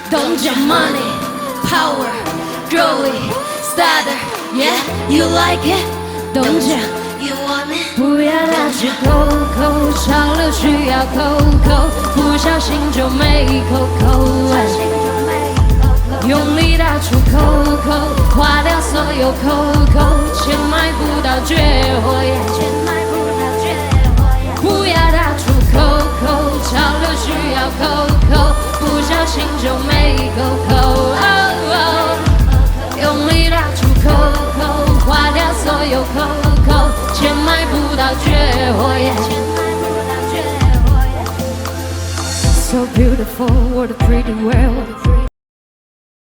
don't you money, power, girly, starter, yeah, you like it, don't you? You want it? 不要老是口口，少了需要口口，不小心就没口口。用力打出口口，花掉所有口口，钱买不到绝活呀。不要打出口口，潮流需要口口，不小心就没口口。用力打出口口，花掉所有口口，钱买不到绝活呀。So beautiful, what a pretty world.